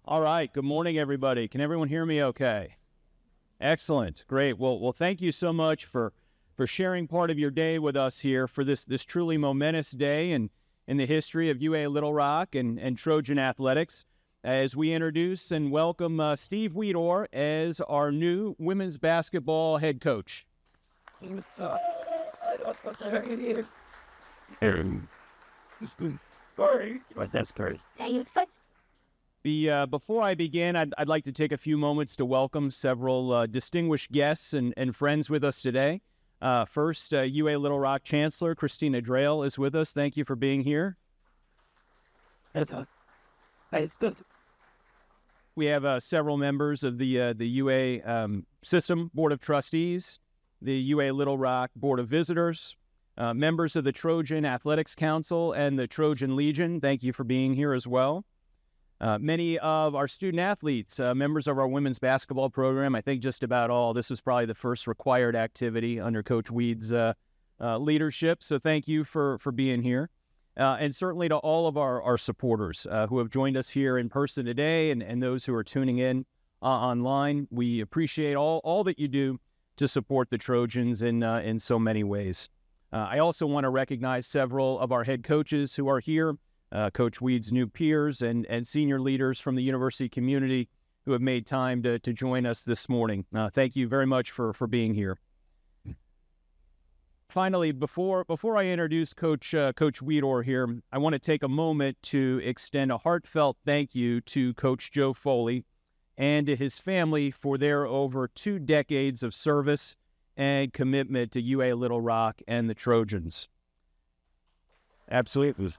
All right. Good morning, everybody. Can everyone hear me okay? Excellent. Great. Well, thank you so much for sharing part of your day with us here for this truly momentous day in the history of UA Little Rock and Trojan athletics, as we introduce and welcome Steve Wiedower as our new women's basketball head coach. Before I begin, I'd like to take a few moments to welcome several distinguished guests and friends with us today. First, UA Little Rock Chancellor Christina Drayle is with us. Thank you for being here. We have several members of the UA System Board of Trustees, the UA Little Rock Board of Visitors, members of the Trojan Athletics Council and the Trojan Legion. Thank you for being here as well. Many of our student athletes, members of our women's basketball program, I think just about all. This was probably the first required activity under Coach Weed's leadership, so thank you for being here. And certainly to all of our supporters who have joined us here in person today and those who are tuning in online. We appreciate all that you do to support the Trojans in so many ways. I also want to recognize several of our head coaches who are here, Coach Weed's new peers and senior leaders from the university community who have made time to join us this morning. Thank you very much for being here. Finally, before I introduce Coach Wiedower here, I want to take a moment to extend a heartfelt thank you to Coach Joe Foley and to his family for their over 2 decades of service and commitment to UA Little Rock and the Trojans. Absolutely.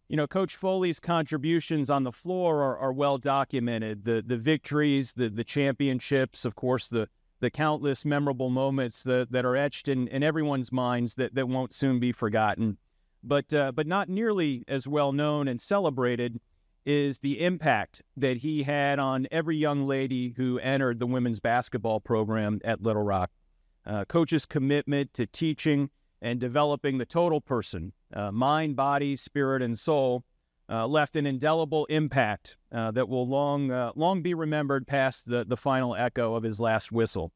You know, Coach Foley's contributions on the floor are well documented. The victories, the championships, of course, the countless memorable moments that are etched in everyone's minds that won't soon be forgotten. But not nearly as well known and celebrated is the impact that he had on every young lady who entered the women's basketball program at Little Rock. Coach's commitment to teaching and developing the total person, mind, body, spirit, and soul, left an indelible impact that will long be remembered past the final echo of his last whistle.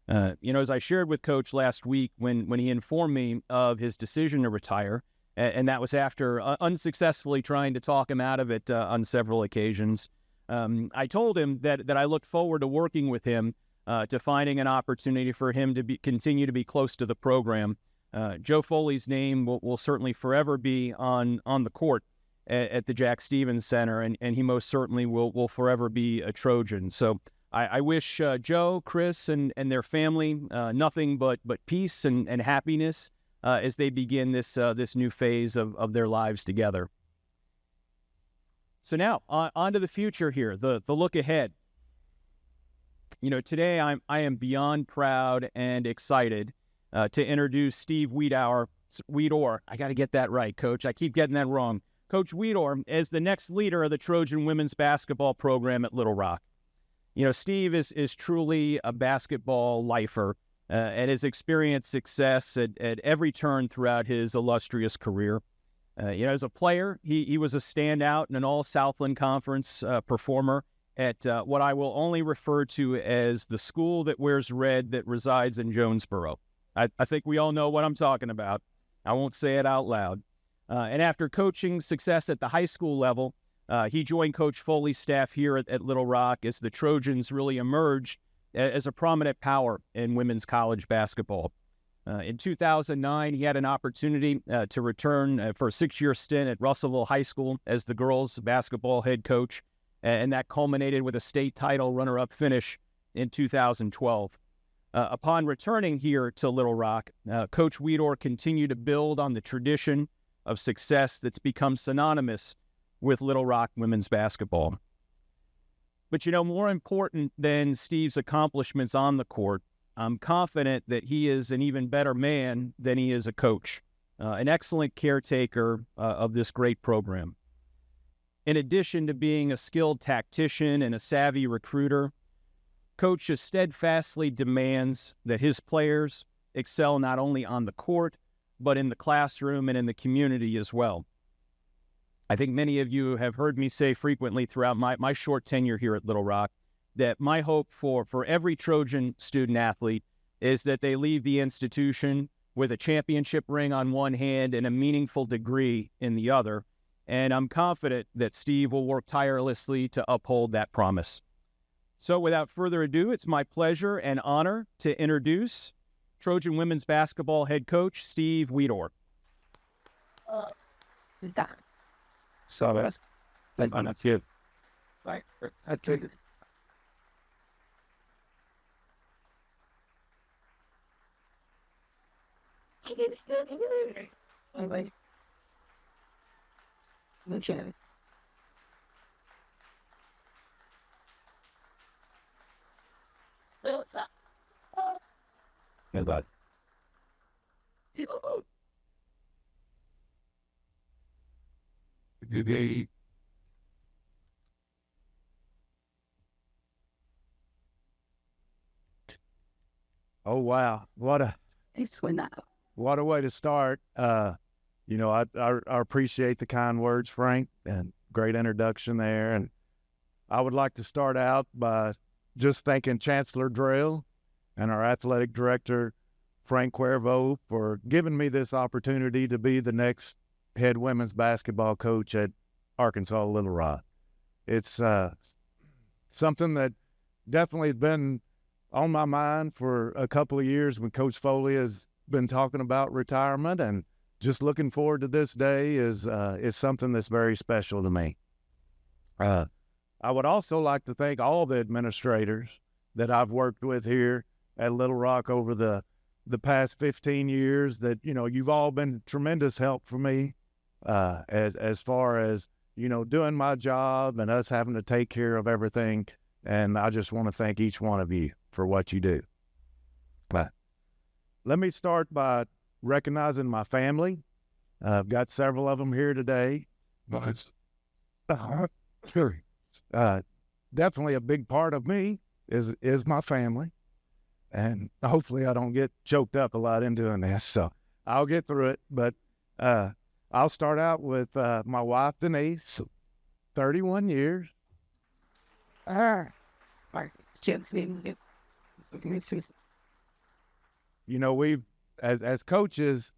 As I shared with Coach last week when he informed me of his decision to retire, and that was after unsuccessfully trying to talk him out of it on several occasions, I told him that I looked forward to working with him to finding an opportunity for him to continue to be close to the program. Joe Foley's name will certainly forever be on the court at the Jack Stevens Center, and he most certainly will forever be a Trojan. So I wish Joe, Chris, and their family nothing but peace and happiness as they begin this new phase of their lives together. So now on to the future here, the look ahead. You know, today I am beyond proud and excited to introduce Steve Wiedower. I got to get that right, Coach. I keep getting that wrong. Coach Wiedower as the next leader of the Trojan women's basketball program at Little Rock. You know, Steve is truly a basketball lifer and has experienced success at every turn throughout his illustrious career. As a player, he was a standout and an all-Southland Conference performer at what I will only refer to as the school that wears red that resides in Jonesboro. I think we all know what I'm talking about. I won't say it out loud. And after coaching success at the high school level, he joined Coach Foley's staff here at Little Rock as the Trojans really emerged as a prominent power in women's college basketball. In 2009, he had an opportunity to return for a 6-year stint at Russellville High School as the girls' basketball head coach, and that culminated with a state title runner-up finish in 2012. Upon returning here to Little Rock, Coach Wiedower continued to build on the tradition of success that's become synonymous with Little Rock women's basketball. But, more important than Steve's accomplishments on the court, I'm confident that he is an even better man than he is a coach, an excellent caretaker of this great program. In addition to being a skilled tactician and a savvy recruiter, Coach steadfastly demands that his players excel not only on the court, but in the classroom and in the community as well. I think many of you have heard me say frequently throughout my short tenure here at Little Rock that my hope for every Trojan student athlete is that they leave the institution with a championship ring on one hand and a meaningful degree in the other. And I'm confident that Steve will work tirelessly to uphold that promise. So without further ado, it's my pleasure and honor to introduce Trojan women's basketball head coach, Steve Wiedower. So that's like on a few. Like, I think. Oh, wow. What a way to start. I appreciate the kind words, Frank, and great introduction there. And I would like to start out by just thanking Chancellor Drell and our athletic director, Frank Cuervo, for giving me this opportunity to be the next head women's basketball coach at Arkansas Little Rock. It's something that definitely has been on my mind for a couple of years when Coach Foley has been talking about retirement, and just looking forward to this day is something that's very special to me. I would also like to thank all the administrators that I've worked with here at Little Rock over the past 15 years that, you've all been tremendous help for me as far as, doing my job and us having to take care of everything. And I just want to thank each one of you for what you do. Let me start by recognizing my family. I've got several of them here today. Definitely a big part of me is my family. And hopefully I don't get choked up a lot in doing this, so I'll get through it. But I'll start out with my wife, Denise, 31 years. We've, as coaches,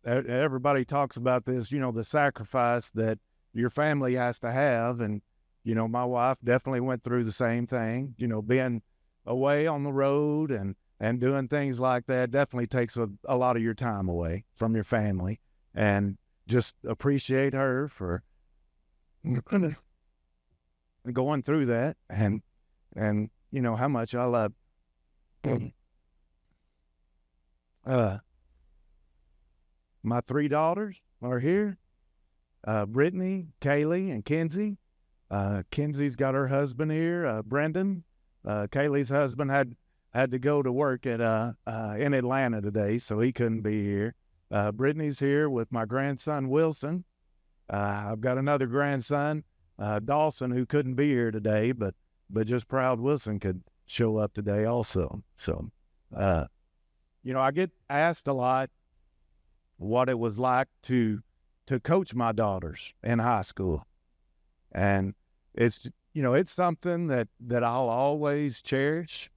everybody talks about this, the sacrifice that your family has to have. And, my wife definitely went through the same thing, being away on the road and doing things like that definitely takes a lot of your time away from your family. And just appreciate her for going through that and how much I love my three daughters are here, Brittany, Kaylee, and Kenzie. Kenzie's got her husband here, Brendan. Kaylee's husband had to go to work at in Atlanta today, so he couldn't be here. Brittany's here with my grandson, Wilson. I've got another grandson, Dawson, who couldn't be here today, but just proud Wilson could show up today also. So, I get asked a lot what it was like to coach my daughters in high school. And it's something that I'll always cherish,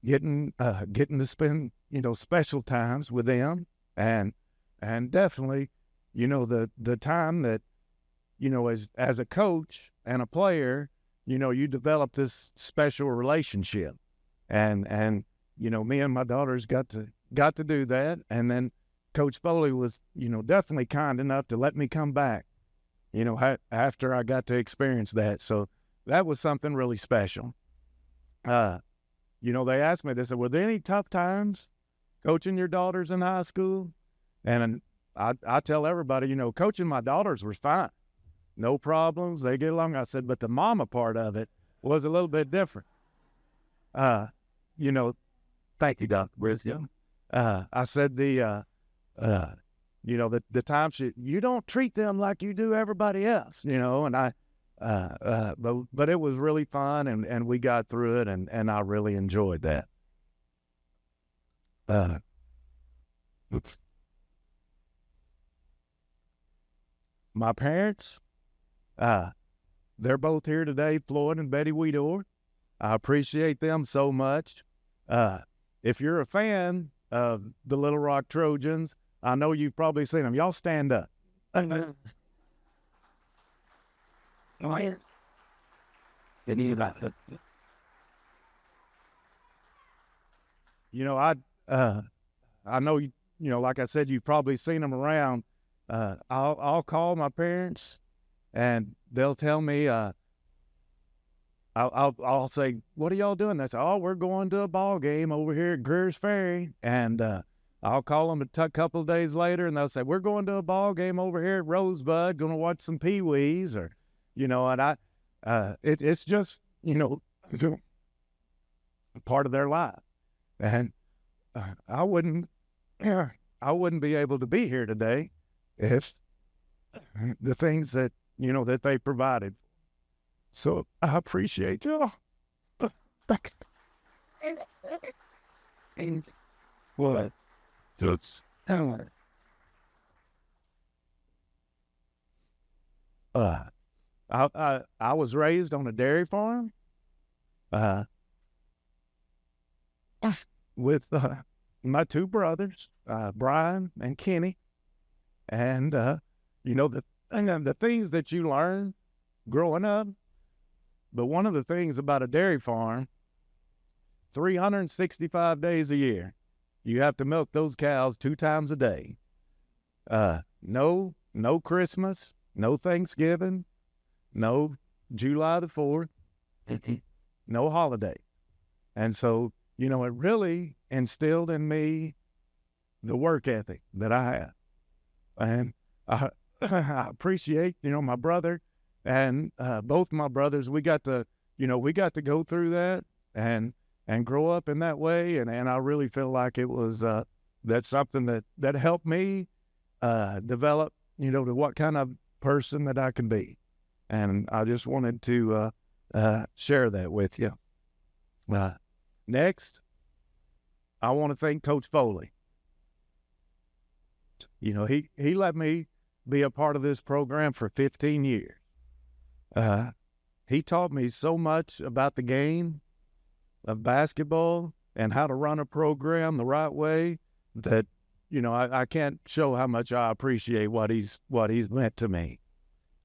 getting to spend, special times with them, and definitely, the time that, as a coach and a player, you develop this special relationship, and me and my daughters got to do that. And then Coach Foley was, definitely kind enough to let me come back, after I got to experience that. So that was something really special. They asked me, they said, were there any tough times coaching your daughters in high school? And I tell everybody, coaching my daughters was fine. No problems. They get along. I said, but the mama part of it was a little bit different. Thank you, Dr. Briscoe. I said the times you don't treat them like you do everybody else, and But it was really fun, and we got through it, and I really enjoyed that. My parents, they're both here today, Floyd and Betty Wiedower. I appreciate them so much. If you're a fan of the Little Rock Trojans, I know you've probably seen them. Y'all stand up. You know, I know you know, like I said, you've probably seen them around. I'll call my parents, and they'll tell me. I'll say, "What are y'all doing?" They say, "Oh, we're going to a ball game over here at Greer's Ferry." And I'll call them a couple of days later, and they'll say, "We're going to a ball game over here at Rosebud, going to watch some Pee Wees," or, you know, and it's just, you know, part of their life. And I wouldn't be able to be here today if the things that, you know, that they provided. So I appreciate you. What? Just I was raised on a dairy farm. With my two brothers, Brian and Kenny, and you know, the things that you learn growing up. But one of the things about a dairy farm, 365 days a year, you have to milk those cows 2 times a day. No Christmas, no Thanksgiving, no July the 4th, no holiday. And so, you know, it really instilled in me the work ethic that I have. And I appreciate, you know, my brother and both my brothers. We got to go through that and grow up in that way. And I really feel like it was, that's something that helped me develop, you know, to what kind of person that I can be. And I just wanted to share that with you. Next, I want to thank Coach Foley. You know, he let me be a part of this program for 15 years. He taught me so much about the game of basketball and how to run a program the right way that, you know, I can't show how much I appreciate what he's meant to me.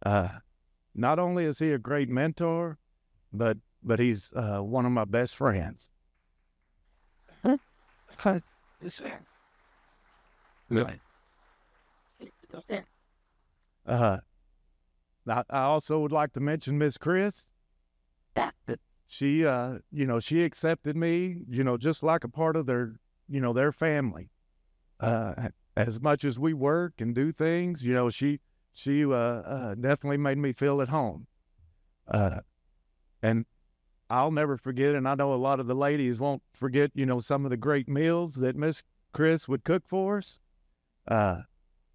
Not only is he a great mentor, but he's one of my best friends. I also would like to mention Miss Chris. She, you know, she accepted me, you know, just like a part of their, you know, their family. As much as we work and do things, you know, she definitely made me feel at home. And I'll never forget, and I know a lot of the ladies won't forget, you know, some of the great meals that Miss Chris would cook for us.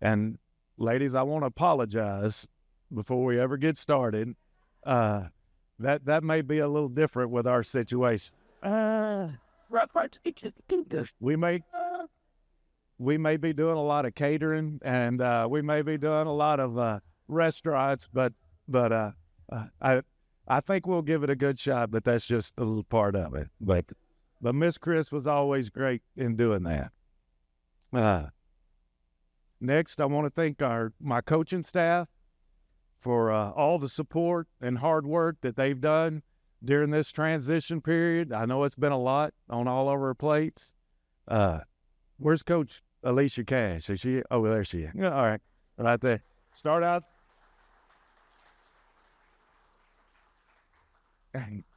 And ladies, I want to apologize before we ever get started. That may be a little different with our situation. We may be doing a lot of catering, and we may be doing a lot of restaurants, but I think we'll give it a good shot. But that's just a little part of it. But Miss Chris was always great in doing that. Next, I want to thank my coaching staff for all the support and hard work that they've done during this transition period. I know it's been a lot on all of our plates. Where's Coach Alicia Cash? Is she? Oh, there she is. Yeah, all right, right there. Start out.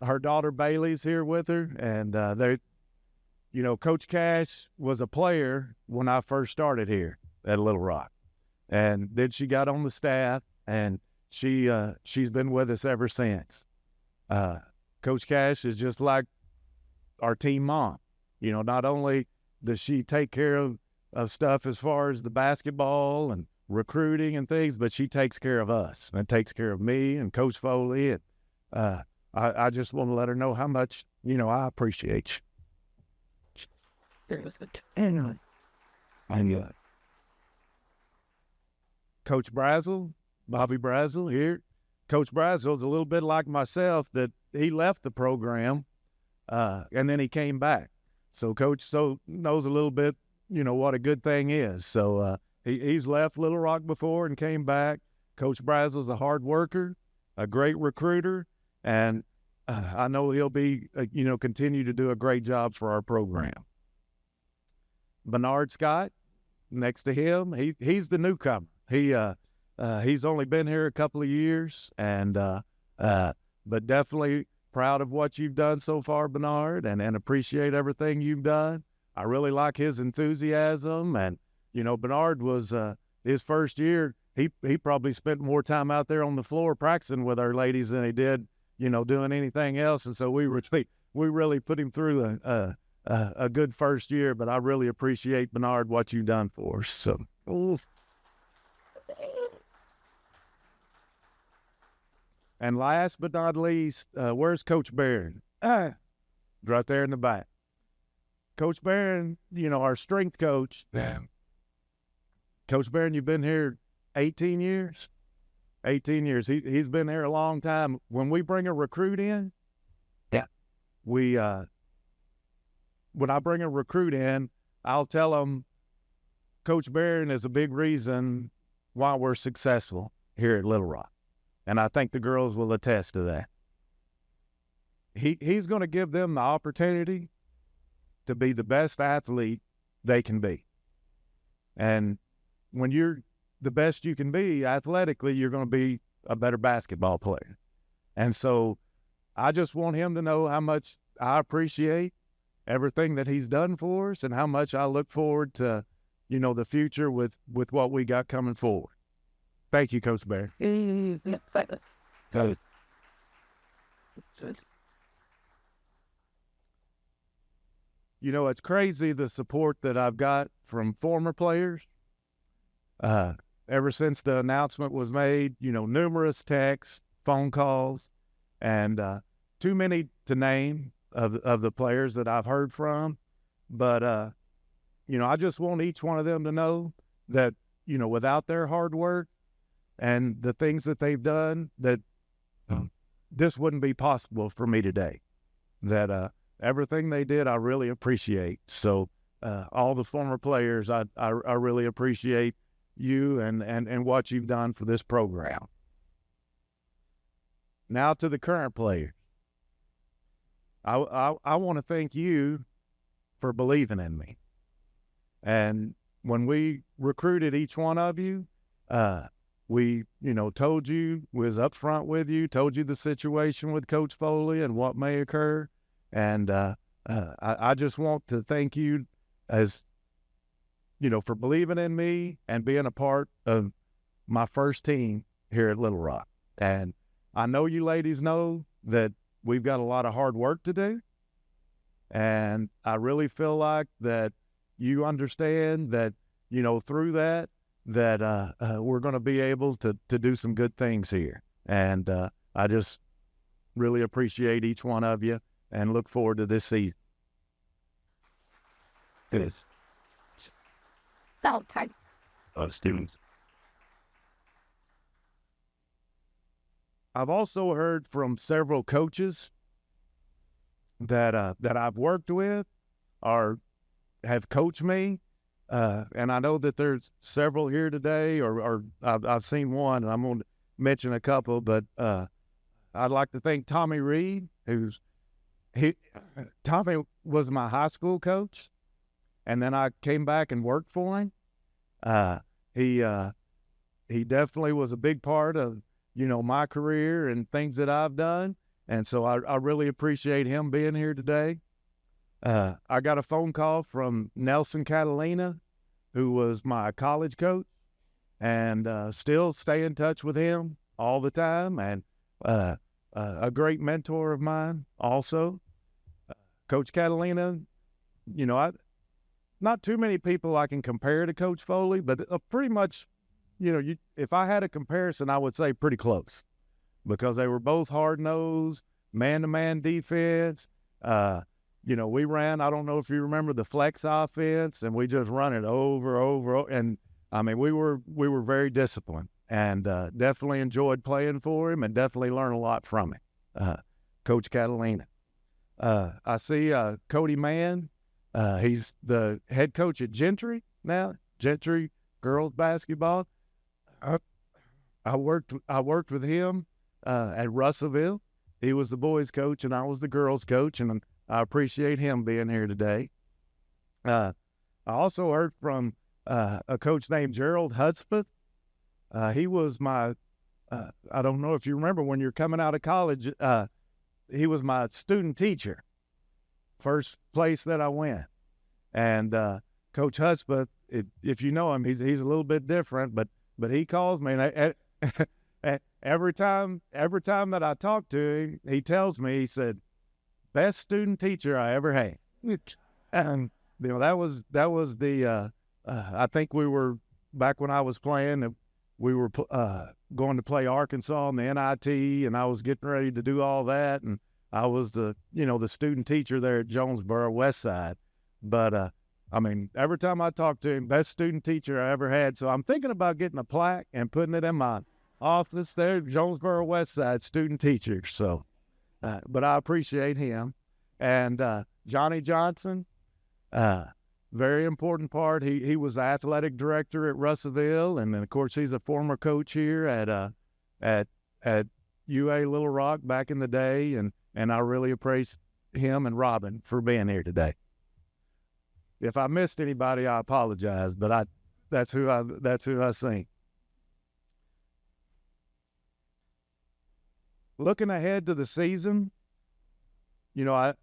Her daughter Bailey's here with her, and they, you know, Coach Cash was a player when I first started here at Little Rock, and then she got on the staff, and she's been with us ever since. Coach Cash is just like our team mom. You know, not only does she take care of stuff as far as the basketball and recruiting and things, but she takes care of us and takes care of me and Coach Foley. And I just want to let her know how much, I appreciate you. And Coach Brazel, Bobby Brazel here. Coach Brazel is a little bit like myself, that he left the program and then he came back. So Coach knows a little bit, what a good thing is. So he's left Little Rock before and came back. Coach Brazel's a hard worker, a great recruiter, and I know he'll be, continue to do a great job for our program. Bernard Scott, next to him, he's the newcomer. He's only been here a couple of years, and but definitely proud of what you've done so far, Bernard, and appreciate everything you've done. I really like his enthusiasm, and Bernard was his first year. He probably spent more time out there on the floor practicing with our ladies than he did, doing anything else. And so we really put him through a good first year. But I really appreciate, Bernard, what you've done for us. So. And last but not least, where's Coach Barron? Right there in the back. Coach Barron, our strength coach. Yeah. Coach Barron, you've been here 18 years? 18 years. He's been there a long time. When we bring a recruit in, yeah, when I bring a recruit in, I'll tell them Coach Barron is a big reason why we're successful here at Little Rock. And I think the girls will attest to that. He's going to give them the opportunity to be the best athlete they can be. And when you're the best you can be athletically, you're going to be a better basketball player. And so I just want him to know how much I appreciate everything that he's done for us and how much I look forward to, the future with what we got coming forward. Thank you, Coach Barry. It's crazy the support that I've got from former players. Ever since the announcement was made, numerous texts, phone calls, and too many to name of the players that I've heard from. But, I just want each one of them to know that, without their hard work and the things that they've done, that this wouldn't be possible for me today. That everything they did, I really appreciate. So all the former players, I really appreciate you and what you've done for this program. Now to the current players. I want to thank you for believing in me. And when we recruited each one of you, we, told you, was upfront with you, told you the situation with Coach Foley and what may occur. And I just want to thank you as, for believing in me and being a part of my first team here at Little Rock. And I know you ladies know that we've got a lot of hard work to do. And I really feel like that you understand that, through that we're going to be able to do some good things here. And I just really appreciate each one of you and look forward to this season. Good. Students. I've also heard from several coaches that I've worked with or have coached me, and I know that there's several here today, or I've seen one, and I'm going to mention a couple, but I'd like to thank Tommy Reed, Tommy was my high school coach, and then I came back and worked for him. He definitely was a big part of, my career and things that I've done. And so I really appreciate him being here today. I got a phone call from Nelson Catalina, who was my college coach, and still stay in touch with him all the time, and a great mentor of mine also. Coach Catalina, not too many people I can compare to Coach Foley, but pretty much, if I had a comparison, I would say pretty close, because they were both hard-nosed, man-to-man defense. We ran, I don't know if you remember, the flex offense, and we just run it over. And I mean, we were very disciplined, and definitely enjoyed playing for him, and definitely learned a lot from him, Coach Catalina. I see Cody Mann. He's the head coach at Gentry now, Gentry girls basketball. I worked with him at Russellville. He was the boys coach and I was the girls coach, and I appreciate him being here today. I also heard from a coach named Gerald Hudspeth. He was my, I don't know if you remember, when you're coming out of college, he was my student teacher, first place that I went. And Coach Hudspeth, if you know him, he's a little bit different, but he calls me, and every time that I talk to him, he tells me, he said, best student teacher I ever had. And that was the I think we were, back when I was playing, we were going to play Arkansas in the NIT, and I was getting ready to do all that, and I was the student teacher there at Jonesboro West Side. But I mean, every time I talk to him, best student teacher I ever had. So I'm thinking about getting a plaque and putting it in my office there, Jonesboro West Side student teacher. So, but I appreciate him. And Johnny Johnson, very important part. He was the athletic director at Russellville, and then of course he's a former coach here at UA Little Rock back in the day, and I really appreciate him and Robin for being here today. If I missed anybody, I apologize, but that's who I seen. Looking ahead to the season, I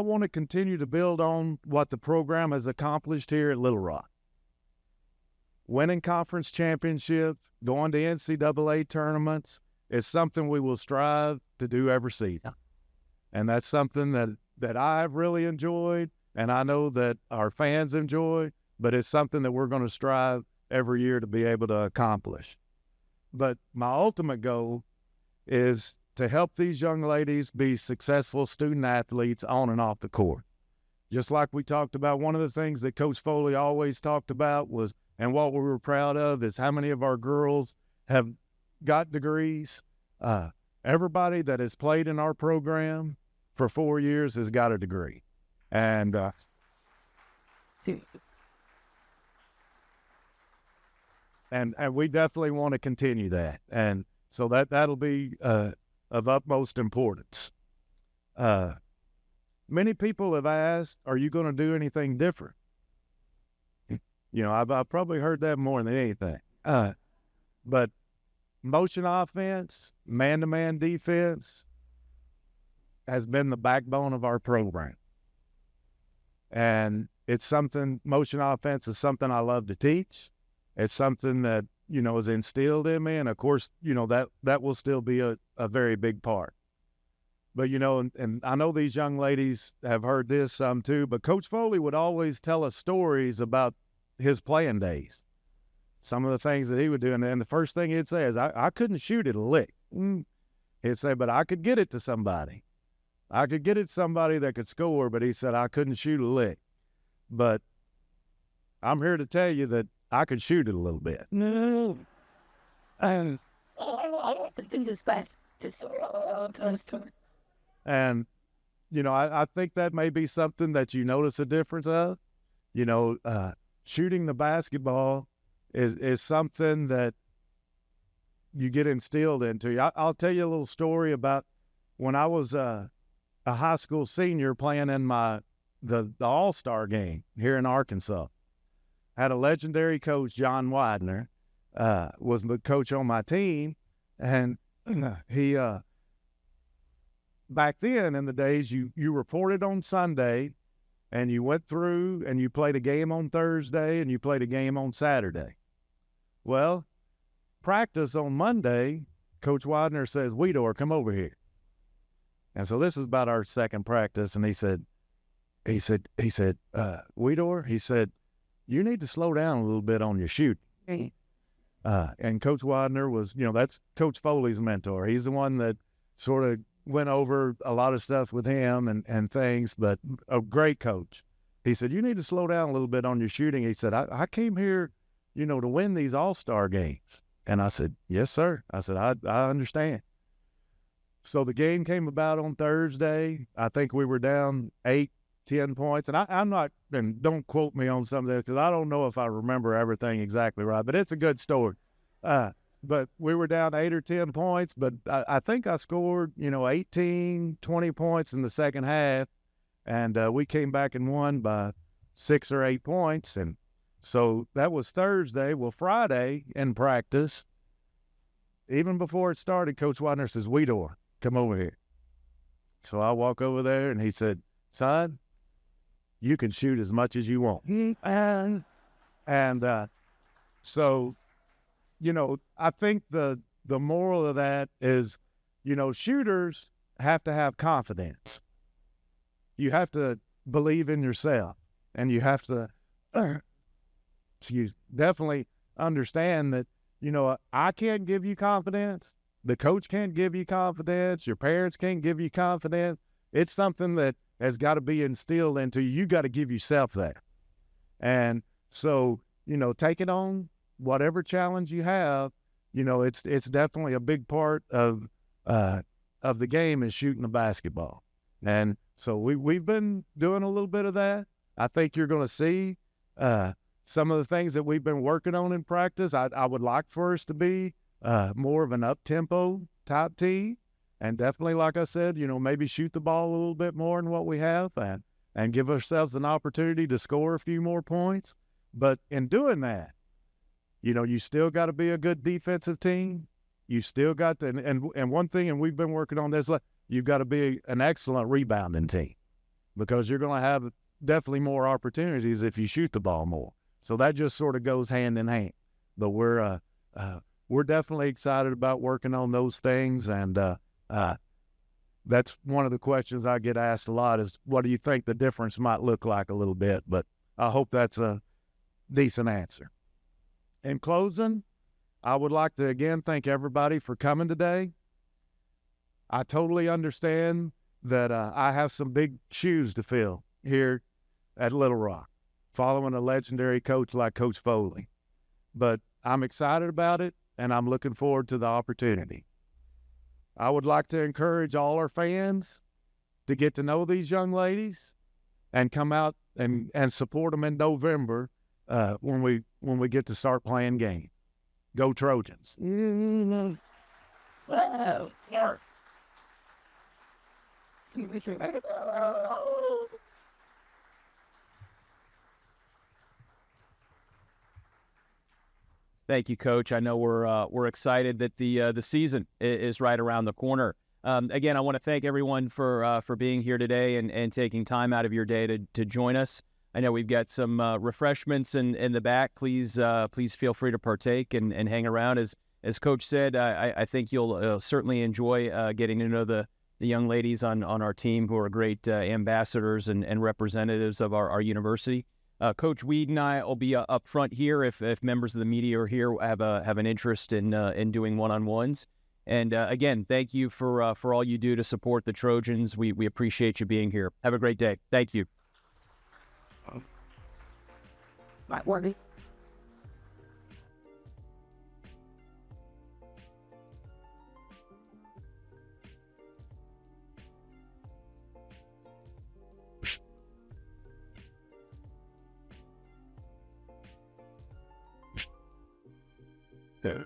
want to continue to build on what the program has accomplished here at Little Rock. Winning conference championships, going to NCAA tournaments is something we will strive to do every season. And that's something that I've really enjoyed, and I know that our fans enjoy, but it's something that we're going to strive every year to be able to accomplish. But my ultimate goal is to help these young ladies be successful student athletes on and off the court. Just like we talked about, one of the things that Coach Foley always talked about was, and what we were proud of, is how many of our girls have got degrees. Everybody that has played in our program for 4 years has got a degree. And and we definitely want to continue that. And so that'll be of utmost importance. Many people have asked, are you going to do anything different? I've probably heard that more than anything. But motion offense, man-to-man defense has been the backbone of our program. And it's something, motion offense is something I love to teach. It's something that, is instilled in me. And of course, that will still be a very big part. But, and I know these young ladies have heard this some too, but Coach Foley would always tell us stories about his playing days. Some of the things that he would do. And then the first thing he'd say is, I couldn't shoot it a lick. He'd say, but I could get it to somebody. I could get it to somebody that could score, but he said, I couldn't shoot a lick. But I'm here to tell you that I could shoot it a little bit. No. And, I think that may be something that you notice a difference of. Shooting the basketball is something that you get instilled into you. I'll tell you a little story about when I was a high school senior playing in the All-Star game here in Arkansas. I had a legendary coach, John Widener, was the coach on my team, and he back then in the days you reported on Sunday, and you went through and you played a game on Thursday and you played a game on Saturday. Well, practice on Monday, Coach Widener says, Wiedower, come over here. And so this is about our second practice, and he said, Wiedower, he said, you need to slow down a little bit on your shooting. And Coach Widener was, that's Coach Foley's mentor. He's the one that sort of went over a lot of stuff with him and things, but a great coach. He said, you need to slow down a little bit on your shooting. He said, I came here, to win these all-star games. And I said, yes, sir. I said, I understand. So the game came about on Thursday. I think we were down 8-10 points. And I'm not, and don't quote me on some of this because I don't know if I remember everything exactly right, but it's a good story. But we were down 8 or 10 points, but I think I scored, 18, 20 points in the second half. And we came back and won by 6 or 8 points. And so that was Thursday. Well, Friday in practice, even before it started, Coach Widener says, Wiedower, come over here. So I walk over there and he said, son, you can shoot as much as you want. And so, I think the moral of that is, shooters have to have confidence. You have to believe in yourself, and you have to you definitely understand that, I can't give you confidence. The coach can't give you confidence. Your parents can't give you confidence. It's something that has got to be instilled into you. You got to give yourself that. And so, take it on whatever challenge you have. It's definitely a big part of the game is shooting the basketball. And so we've been doing a little bit of that. I think you're going to see some of the things that we've been working on in practice. I would like for us to be more of an up-tempo type team. And definitely, like I said, maybe shoot the ball a little bit more than what we have and give ourselves an opportunity to score a few more points. But in doing that, you still got to be a good defensive team. You still got to, and one thing, and we've been working on this, you've got to be an excellent rebounding team because you're going to have definitely more opportunities if you shoot the ball more. So that just sort of goes hand in hand. But we're definitely excited about working on those things. And that's one of the questions I get asked a lot is, what do you think the difference might look like a little bit? But I hope that's a decent answer. In closing, I would like to again thank everybody for coming today. I totally understand that I have some big shoes to fill here at Little Rock, following a legendary coach like Coach Foley. But I'm excited about it, and I'm looking forward to the opportunity. I would like to encourage all our fans to get to know these young ladies and come out and support them in November when we get to start playing games. Go Trojans. Thank you, Coach. I know we're excited that the season is right around the corner. Again, I want to thank everyone for being here today and taking time out of your day to join us. I know we've got some refreshments in the back. Please feel free to partake and hang around. As Coach said, I think you'll certainly enjoy getting to know the young ladies on our team who are great ambassadors and representatives of our university. Coach Weed and I will be up front here if members of the media are here have an interest in doing one-on-ones. And again, thank you for all you do to support the Trojans. We appreciate you being here. Have a great day. Thank you. Not working. Yeah.